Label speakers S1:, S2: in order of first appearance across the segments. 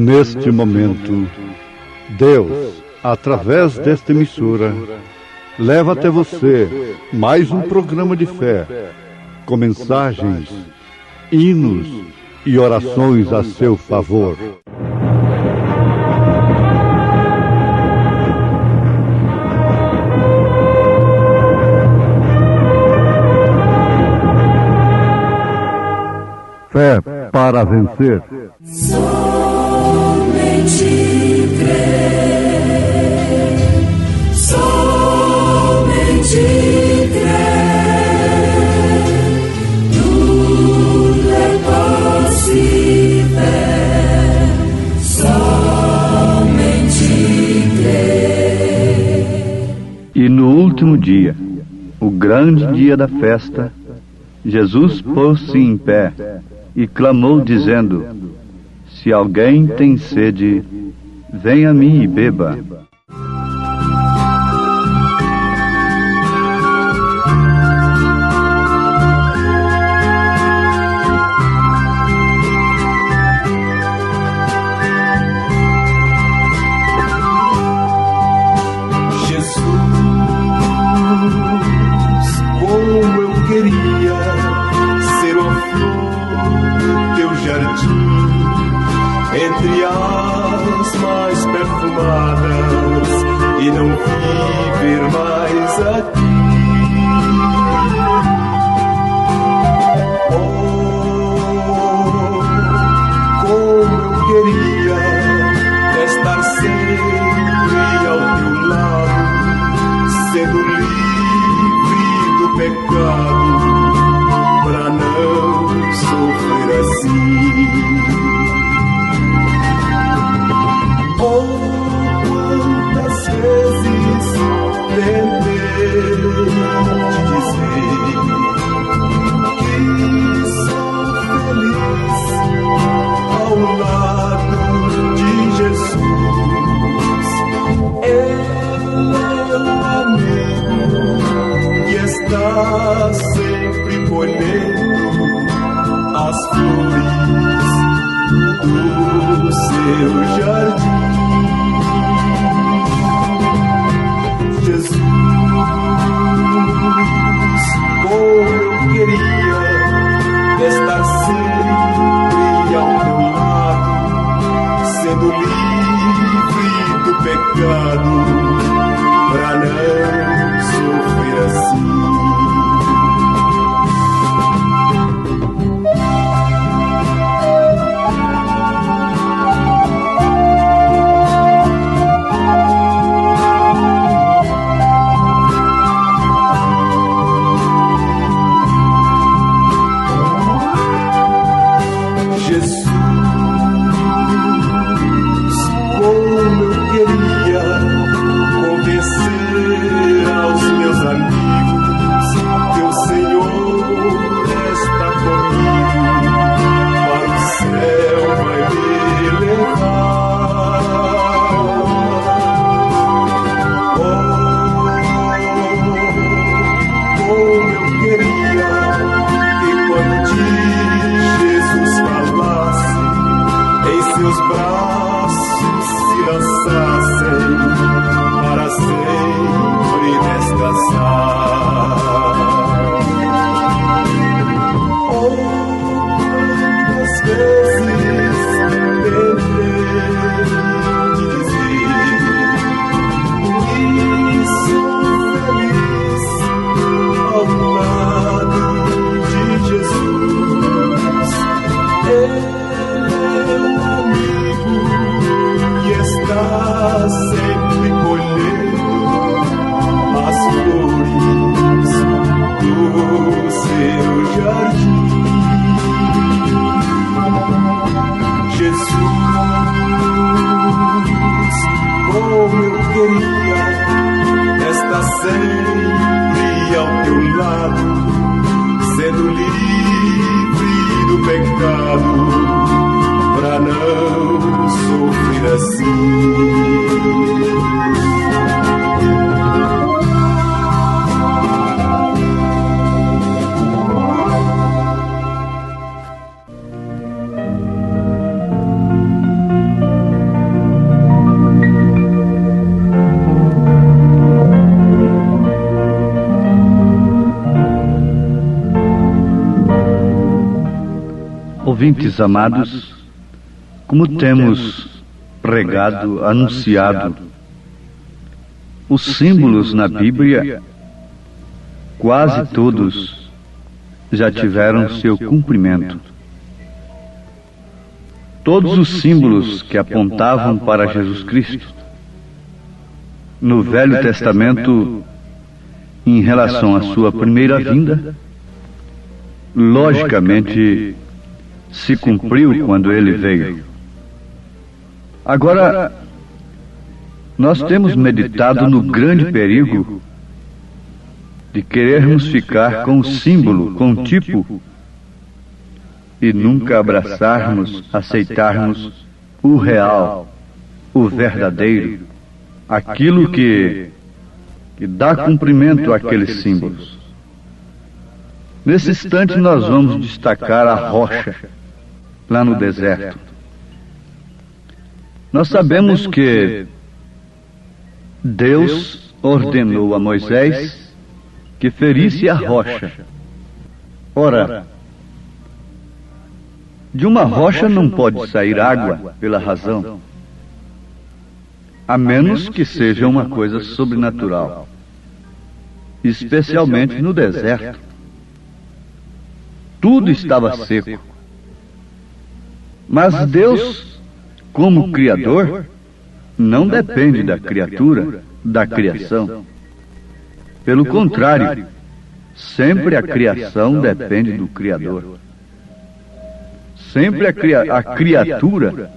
S1: Neste momento, Deus, através desta emissora, leva até você mais um programa de fé, com mensagens, hinos e orações a seu favor. Fé para vencer.
S2: Somente crer, somente crer, tudo é possível, somente crer.
S3: E no último dia, o grande dia da festa, Jesus pôs-se em pé e clamou dizendo: se alguém tem sede, venha a mim e beba.
S4: Jesus, como eu queria ser uma flor do teu jardim, entre as mais perfumadas, e não viver mais aqui. Oh, como eu queria estar sempre ao teu lado, sendo livre do pecado, pra não sofrer assim. Oh, quantas vezes tentei te dizer que sou feliz ao lado de Jesus. Ele é o amigo que está sempre colhendo as flores do seu jardim. Jesus, como eu queria estar sempre ao teu lado, sendo livre do pecado, pra não sofrer assim.
S3: ouvintes amados, como temos pregado, anunciado, os símbolos na Bíblia, quase todos já tiveram seu cumprimento. Todos os símbolos que apontavam para Jesus Cristo, no Velho Testamento, em relação à sua primeira vinda, logicamente se cumpriu quando ele veio. Agora, nós temos meditado no grande perigo de querermos ficar com o símbolo, com o tipo, e nunca abraçarmos, aceitarmos o real, o verdadeiro, aquilo que dá cumprimento àqueles símbolos. Nesse instante nós vamos destacar a rocha lá no deserto. Nós sabemos que Deus ordenou a Moisés que ferisse a rocha. Ora, de uma rocha não pode sair água pela razão, a menos que seja uma coisa sobrenatural, especialmente no deserto. Tudo estava seco. Mas Deus, como Criador, não depende da criatura, da criação. Pelo contrário, sempre a criação depende do Criador. Sempre a criatura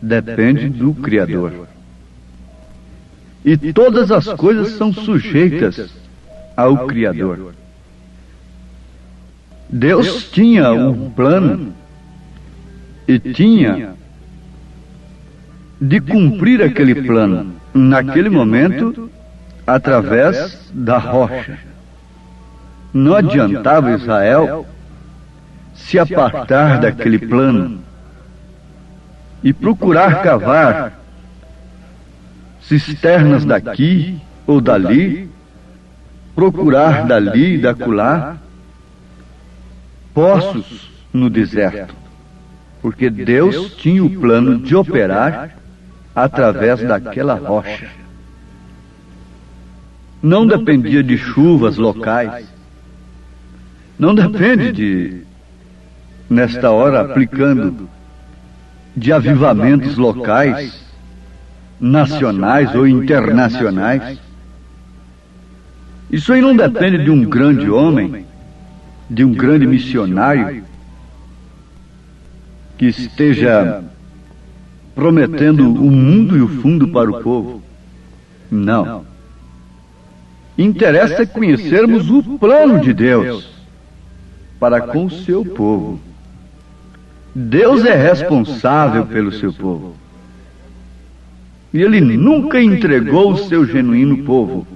S3: depende do Criador. E todas as coisas são sujeitas ao Criador. Deus tinha um plano e tinha de cumprir aquele plano naquele momento através da rocha. Não adiantava Israel se apartar daquele plano e procurar cavar cisternas daqui ou dali, procurar dali e dacolá poços no deserto, porque Deus tinha o plano de operar através daquela rocha. Não dependia de chuvas locais, não depende nesta hora, aplicando de avivamentos locais, nacionais ou internacionais. Isso aí não depende de um grande homem, de um grande missionário que esteja prometendo o mundo e o fundo para o povo. Não. Interessa conhecermos o plano de Deus para com o seu povo. Deus é responsável pelo seu povo. E Ele nunca entregou o seu genuíno povo.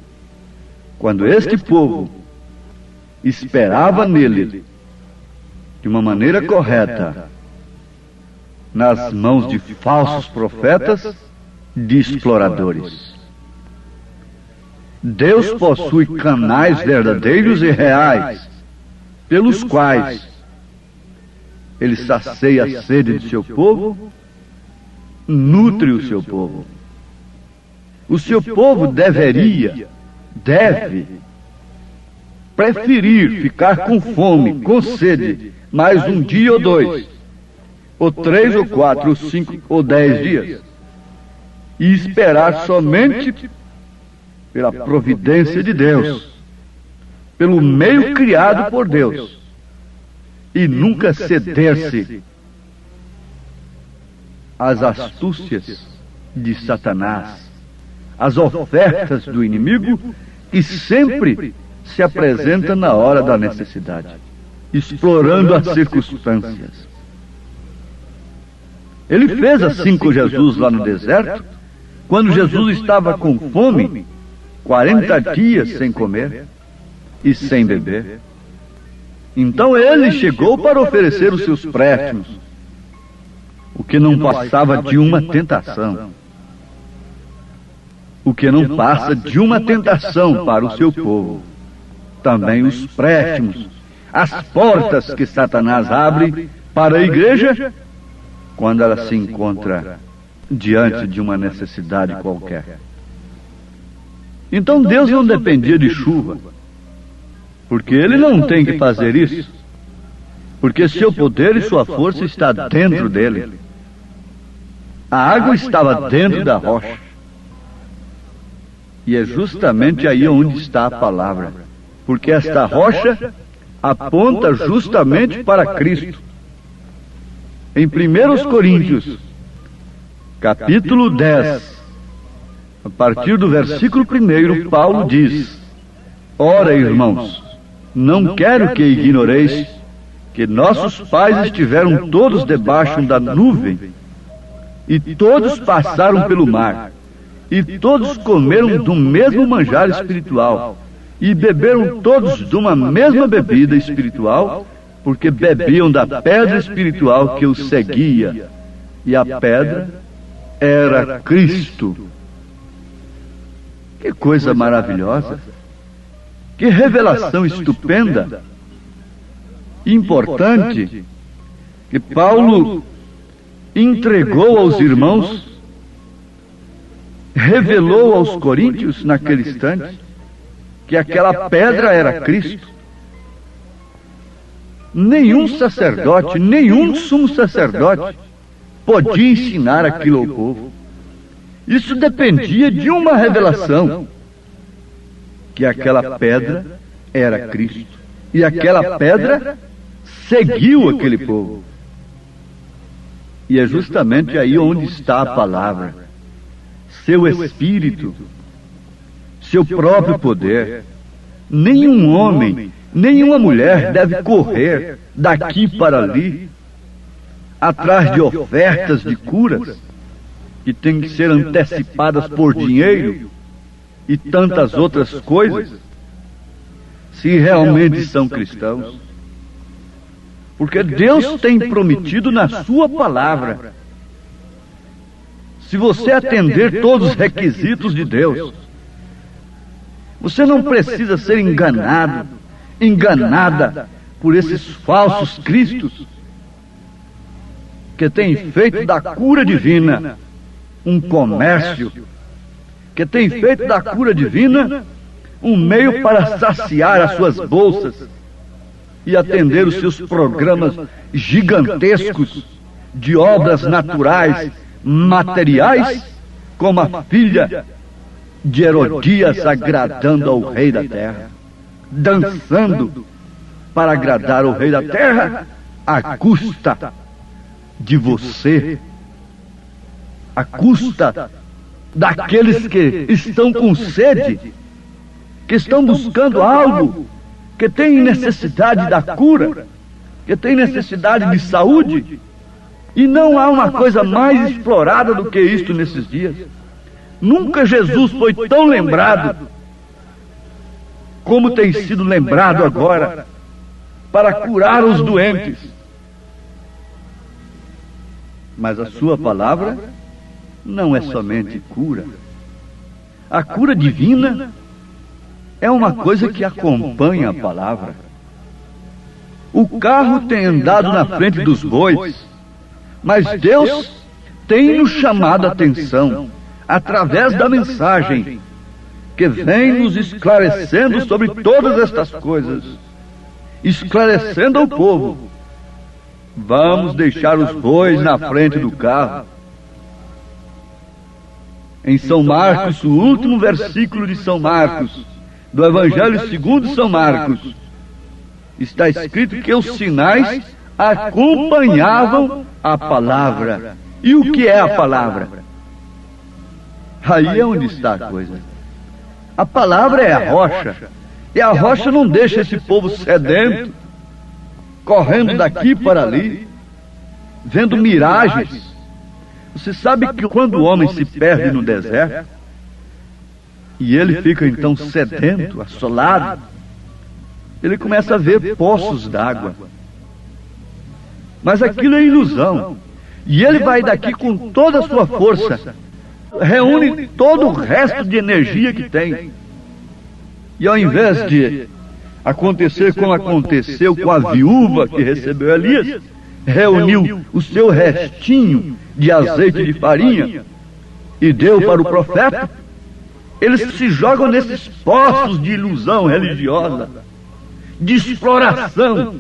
S3: Quando este povo esperava nele, de uma maneira correta, nas mãos de falsos profetas, de exploradores. Deus possui canais verdadeiros e reais, pelos quais Ele sacia a sede de seu povo, nutre o seu povo. O seu povo deve preferir ficar com fome, com sede, mais um dia ou dois, ou 3 ou 4 ou 5 ou 10 dias, e esperar somente pela providência de Deus, pelo meio criado por Deus, e nunca ceder-se às astúcias de Satanás, às ofertas do inimigo, que sempre se apresenta na hora da necessidade, explorando as circunstâncias. Ele fez assim com Jesus lá no deserto, quando Jesus estava com fome, 40 dias sem comer e sem beber. Então ele chegou para oferecer os seus préstimos, o que não passava de uma tentação. O que não passa de uma tentação para o seu povo. Também os préstimos, as portas que Satanás abre para a igreja quando ela se encontra diante de uma necessidade qualquer. Então Deus não dependia de chuva, porque Ele não tem que fazer isso, porque seu poder e sua força está dentro dele. A água estava dentro da rocha. E é justamente aí onde está a palavra, porque esta rocha aponta justamente para Cristo. Em 1 Coríntios, capítulo 10, a partir do versículo 1, Paulo diz: Ora, irmãos, não quero que ignoreis que nossos pais estiveram todos debaixo da nuvem, e todos passaram pelo mar, e todos comeram do mesmo manjar espiritual, e beberam todos de uma mesma bebida espiritual, porque bebiam da pedra espiritual que os seguia, e a pedra era Cristo. Que coisa maravilhosa! Que revelação estupenda, importante, que Paulo entregou aos irmãos, revelou aos coríntios naquele instante, que aquela pedra era Cristo. Nenhum sacerdote, nenhum sumo sacerdote podia ensinar aquilo ao povo. Isso dependia de uma revelação, que aquela pedra era Cristo. E aquela pedra seguiu aquele povo. E é justamente aí onde está a palavra. Seu Espírito, seu próprio poder. Nenhum homem, nenhuma mulher deve correr daqui para ali, atrás de ofertas de curas, que têm que ser antecipadas por dinheiro e tantas outras coisas, se realmente são cristãos. Porque Deus tem prometido na sua palavra, se você atender todos os requisitos de Deus, você não precisa ser enganado, enganada por esses falsos cristos, que têm feito da cura divina um comércio, que têm feito da cura divina um meio para saciar as suas bolsas e atender os seus programas gigantescos de obras naturais, materiais, como a filha de Herodias agradando ao rei da terra, dançando para agradar ao rei da terra à custa de você, à custa daqueles que estão com sede, que estão buscando algo, que têm necessidade da cura, que têm necessidade de saúde. E não há uma coisa mais explorada do que isto nesses dias. Nunca Jesus foi tão lembrado como tem sido lembrado agora para curar os doentes. Mas a sua palavra não é somente cura. A cura divina é uma coisa que acompanha a palavra. O carro tem andado na frente dos bois, mas Deus tem nos chamado a atenção através da mensagem que vem nos esclarecendo sobre todas estas coisas, esclarecendo ao povo. Vamos deixar os bois na frente do carro. Em São Marcos, o último versículo de São Marcos, do Evangelho segundo São Marcos, está escrito que os sinais acompanhavam a palavra. E o que é a palavra? Aí é onde está a coisa. A palavra é a rocha, e a rocha não deixa esse povo sedento, correndo daqui para ali, vendo miragens. Você sabe que quando o homem se perde no deserto, e ele fica então sedento, assolado, ele começa a ver poços d'água. Mas aquilo é ilusão. E ele vai daqui com toda a sua força, reúne todo o resto de energia que tem. E ao invés de acontecer como aconteceu com a viúva que recebeu Elias, reuniu o seu restinho de azeite de farinha e deu para o profeta, eles se jogam nesses poços de ilusão religiosa, de exploração,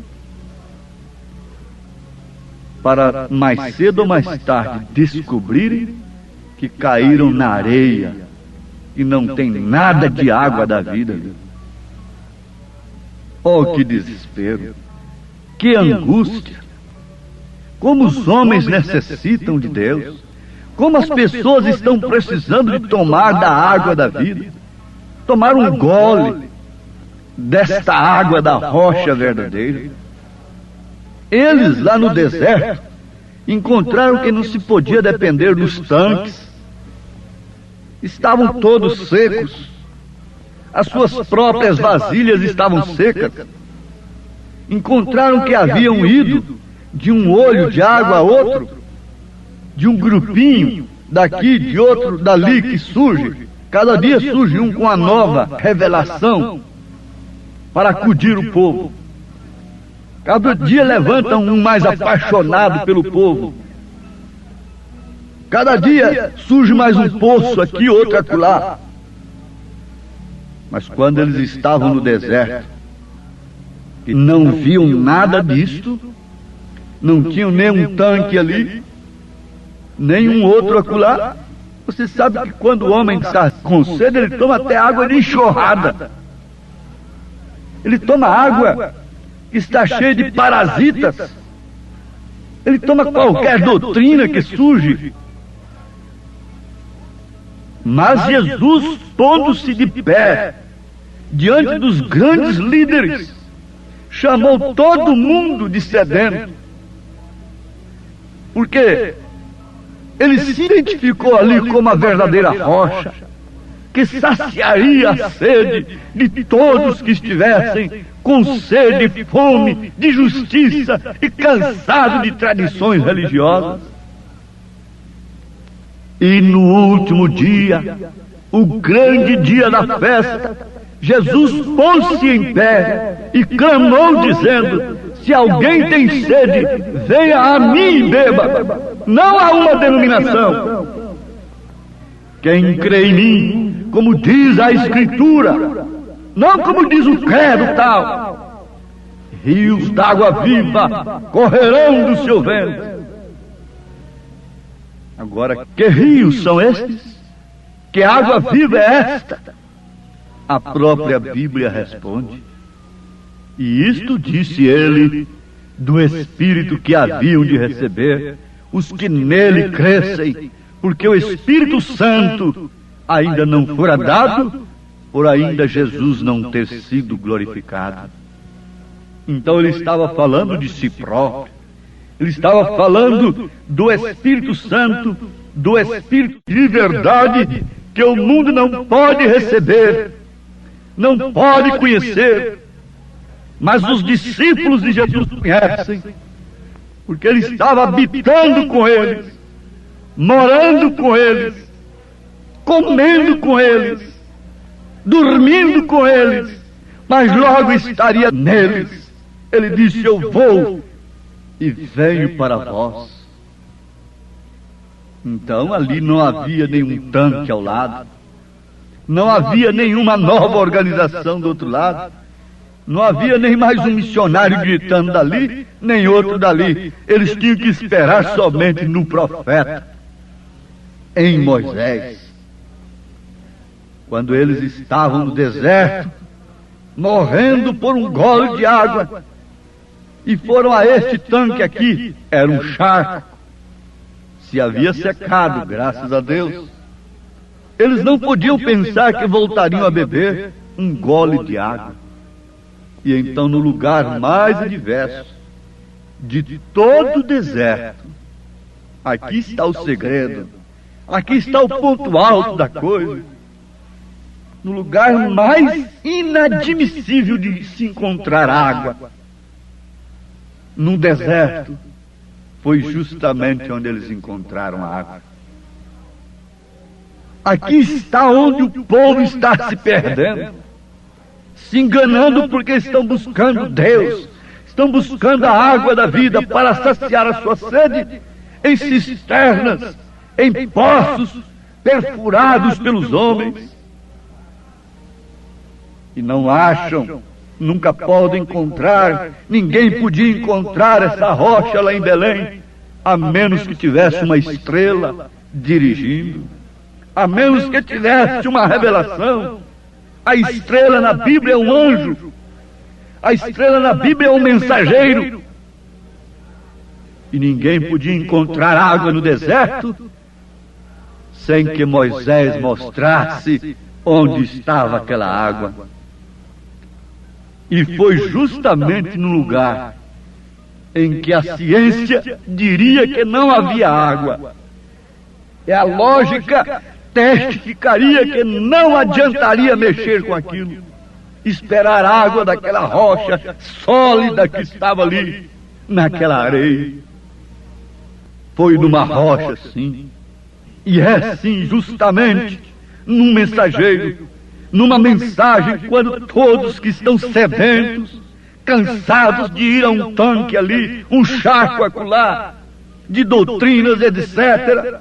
S3: para mais cedo ou mais tarde descobrirem que caíram na areia e não tem nada de água da vida. Oh, que desespero, que angústia! Como os homens necessitam de Deus, como as pessoas estão precisando de tomar da água da vida, tomar um gole desta água da rocha verdadeira. Eles lá no deserto encontraram que não se podia depender dos tanques, estavam todos secos, as suas próprias vasilhas estavam secas. Encontraram que haviam ido de um olho de água a outro, de um grupinho daqui, de outro dali, que surge. Cada dia surge um com a nova revelação para acudir o povo. Cada dia levantam um mais apaixonado pelo povo. Cada dia surge mais um poço aqui, outro acolá. Mas quando eles estavam no deserto e não viam nada disto, não tinham nenhum tanque ali, nenhum outro acolá, você sabe que quando o homem está com sede, ele toma até água de enxurrada. Ele toma água que está cheia de parasitas. Ele toma qualquer doutrina que surge. Mas Jesus, pondo-se de pé diante dos grandes líderes, chamou todo mundo de sedento, porque ele se identificou ali como a verdadeira rocha, que saciaria a sede de todos que estivessem com sede e fome de justiça e cansado de tradições religiosas. E no último dia, o grande dia da festa, Jesus pôs-se em pé e clamou dizendo: se alguém tem sede, venha a mim e beba. Não há uma denominação. Quem crê em mim, como diz a Escritura, não como diz o credo tal, rios d'água viva correrão do seu ventre. Agora, que rios são estes? Que água viva é esta? A própria Bíblia responde. E isto disse ele do Espírito que haviam de receber os que nele crescem, porque o Espírito Santo ainda não fora dado, por ainda Jesus não ter sido glorificado. Então ele estava falando de si próprio. Ele estava falando do Espírito Santo, do Espírito de verdade, que o mundo não pode receber, não pode conhecer, mas os discípulos de Jesus conhecem, porque ele estava habitando com eles, morando com eles, comendo com eles, dormindo com eles, mas logo estaria neles. Ele disse: eu vou e venho para vós. Então ali não havia nenhum tanque ao lado, não havia nenhuma nova organização do outro lado, não havia nem mais um missionário gritando dali, nem outro dali. Eles tinham que esperar somente no profeta, em Moisés. Quando eles estavam no deserto, morrendo por um gole de água, e foram a este tanque aqui, era um charco, se havia secado, graças a Deus. Eles não podiam pensar que voltariam a beber um gole de água. E então, no lugar mais adverso de todo o deserto, aqui está o segredo, aqui está o ponto alto da coisa, no lugar mais inadmissível de se encontrar água, no deserto, foi justamente onde eles encontraram a água. Aqui está onde o povo está se perdendo, se enganando porque estão buscando Deus, estão buscando a água da vida para saciar a sua sede em cisternas, em poços perfurados pelos homens. E não acham, nunca podem encontrar, ninguém podia encontrar essa rocha lá em Belém, a menos que tivesse uma estrela dirigindo, a menos que tivesse uma revelação. A estrela na Bíblia é um anjo, a estrela na Bíblia é um mensageiro. E ninguém podia encontrar água no deserto sem que Moisés mostrasse onde estava aquela água. E foi justamente no lugar em que a ciência diria que não havia água. É a lógica testificaria que não adiantaria mexer com aquilo, esperar água daquela rocha sólida que estava ali, naquela areia. Foi numa rocha, sim, e é sim, justamente, num mensageiro, numa mensagem, quando todos que estão sedentos, cansados de ir a um tanque ali, um charco acolá, de doutrinas, etc.,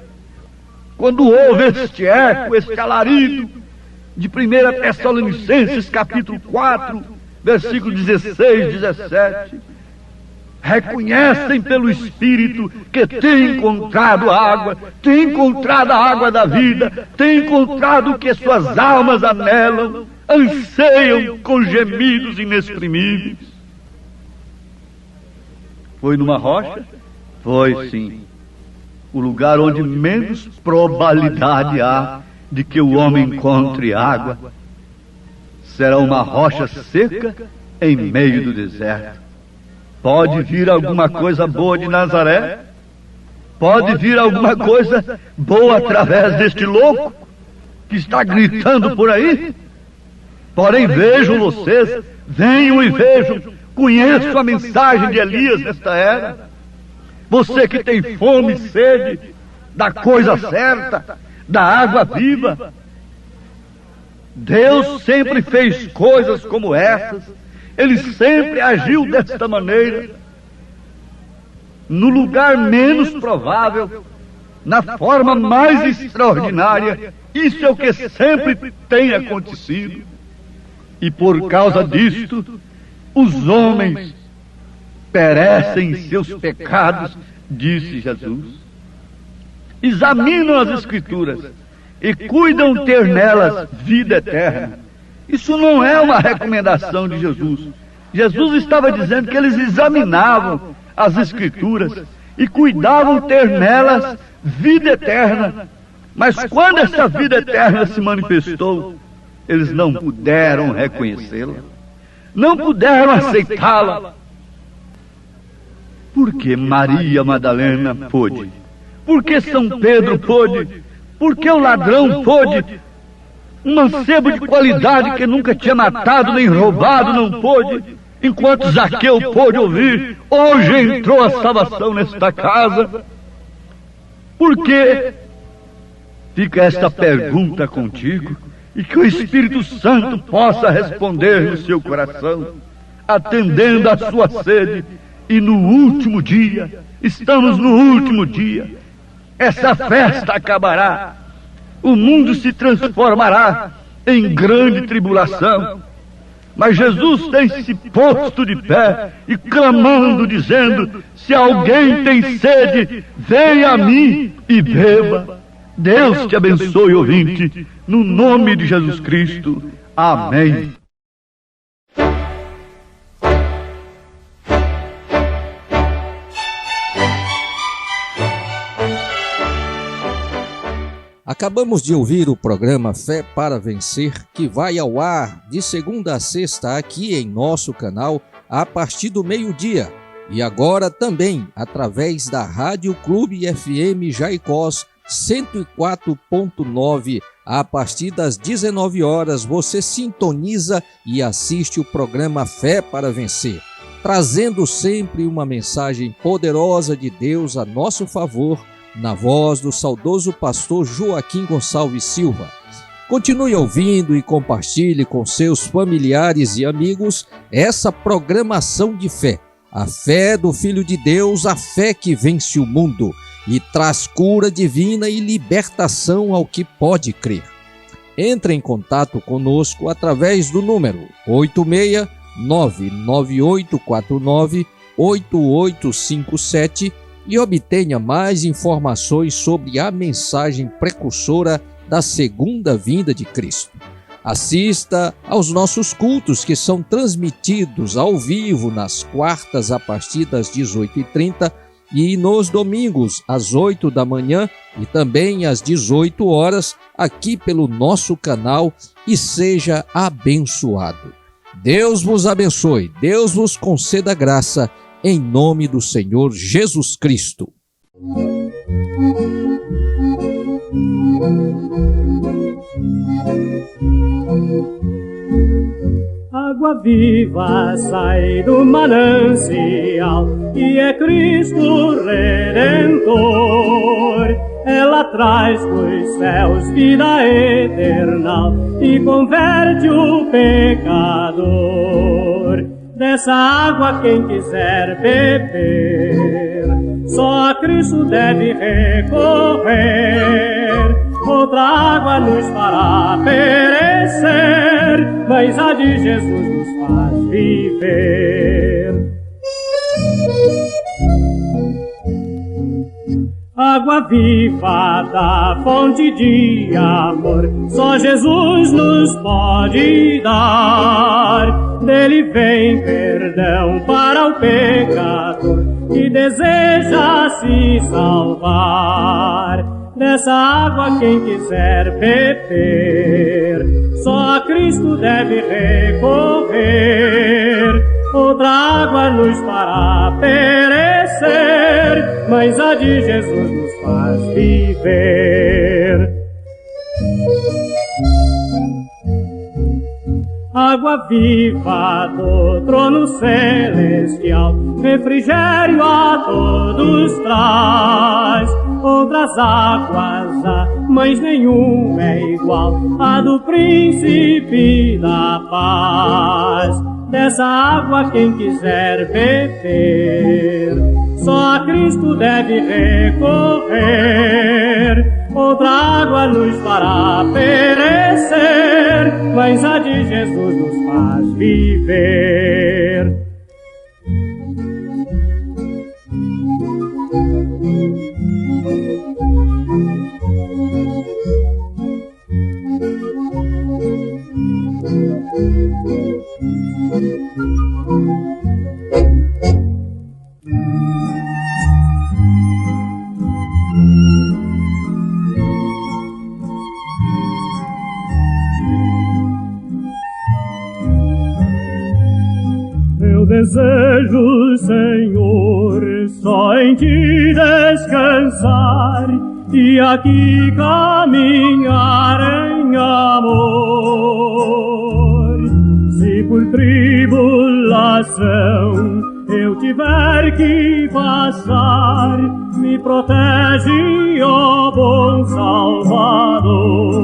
S3: quando houve este eco, este alarido de 1 Tessalonicenses capítulo 4, versículo 16, 17, reconhecem pelo Espírito que têm encontrado a água, têm encontrado a água da vida, têm encontrado o que suas almas anelam, anseiam com gemidos inexprimíveis. Foi numa rocha? Foi sim. O lugar onde menos probabilidade há de que o homem encontre água será uma rocha seca em meio do deserto. Pode vir alguma coisa boa de Nazaré? Pode vir alguma coisa boa através deste louco que está gritando por aí? Porém, vejam vocês, venham e vejam, conheço a mensagem de Elias nesta era. Você que tem fome e sede da coisa certa, da água viva. Deus sempre fez coisas como essas. Ele sempre agiu desta maneira. No lugar menos provável, na forma mais extraordinária. Isso é o que sempre tem acontecido. E por causa disto, os homens perecem em seus pecados, disse Jesus. Examinam as Escrituras e cuidam ter nelas vida eterna. Isso não é uma recomendação de Jesus. Jesus estava dizendo que eles examinavam as Escrituras e cuidavam ter nelas vida eterna. Mas quando essa vida eterna se manifestou, eles não puderam reconhecê-la, não puderam aceitá-la. Por que Maria Madalena pôde? Por que São Pedro pôde? Por que o ladrão pôde? Um mancebo de qualidade que nunca tinha matado nem roubado não pôde? Enquanto Zaqueu pôde ouvir, hoje entrou a salvação nesta casa. Por que? Fica esta pergunta contigo, e que o Espírito Santo possa responder no seu coração, atendendo à sua sede. E no último dia, estamos no último dia, essa festa acabará, o mundo se transformará em grande tribulação, mas Jesus tem se posto de pé e clamando, dizendo: se alguém tem sede, venha a mim e beba. Deus te abençoe, ouvinte, no nome de Jesus Cristo. Amém.
S5: Acabamos de ouvir o programa Fé para Vencer, que vai ao ar de segunda a sexta aqui em nosso canal a partir do meio-dia. E agora também através da Rádio Clube FM Jaicós 104.9. A partir das 19 horas você sintoniza e assiste o programa Fé para Vencer, trazendo sempre uma mensagem poderosa de Deus a nosso favor, na voz do saudoso pastor Joaquim Gonçalves Silva. Continue ouvindo e compartilhe com seus familiares e amigos essa programação de fé, A fé do Filho de Deus, a fé que vence o mundo e traz cura divina e libertação ao que pode crer. Entre em contato conosco através do número 869-9849-8857 e obtenha mais informações sobre a mensagem precursora da segunda vinda de Cristo. Assista aos nossos cultos que são transmitidos ao vivo nas quartas a partir das 18h30 e nos domingos às 8 da manhã e também às 18 horas aqui pelo nosso canal e seja abençoado. Deus vos abençoe, Deus vos conceda graça em nome do Senhor Jesus Cristo.
S6: Água viva sai do manancial e é Cristo Redentor. Ela traz dos céus vida eterna e converte o pecador. Dessa água quem quiser beber, só a Cristo deve recorrer. Outra água nos fará perecer, mas a de Jesus nos faz viver. Água viva da fonte de amor, só Jesus nos pode dar. Dele vem perdão para o pecador que deseja se salvar. Dessa água quem quiser beber, só a Cristo deve recorrer. Outra água nos fará perecer, mas a de Jesus nos faz viver. Água viva do trono celestial, refrigério a todos traz. Outras águas há, mas nenhuma é igual à do príncipe da paz. Dessa água quem quiser beber, só a Cristo deve recorrer. Outra água nos fará perecer, mas a de Jesus nos faz viver. Eu desejo, Senhor, só em Ti descansar e aqui caminhar em amor. Se por tribulação eu tiver que passar, me protege, ó bom Salvador.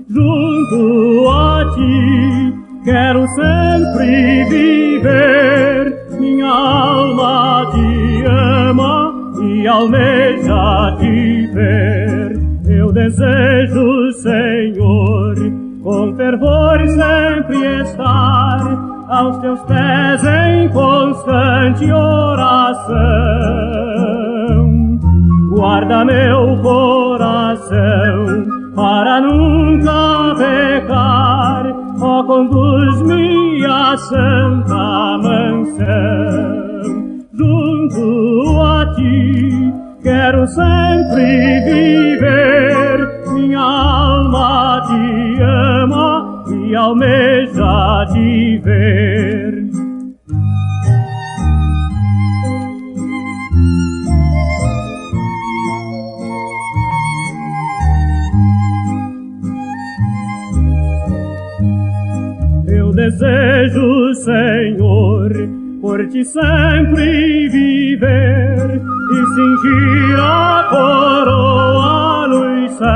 S6: Junto a Ti quero sempre viver, minha alma Te ama e almeja Te ver. Eu desejo, Senhor, com fervor sempre estar aos Teus pés em constante oração. Guarda meu coração para nunca pecar, ó, conduz-me à santa mansão. Junto a Ti quero sempre viver, minha alma Te ama e almeja Te ver. Eu desejo, Senhor, por Ti sempre viver e cingir a coroa nos céus.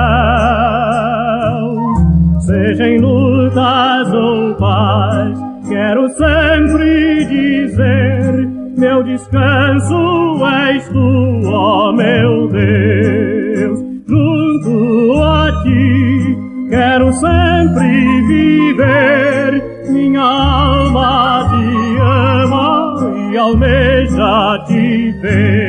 S6: Seja em lutas ou paz, quero sempre dizer, meu descanso és tu, ó meu Deus. Junto a ti quero sempre viver, minha alma te ama e almeja te ver.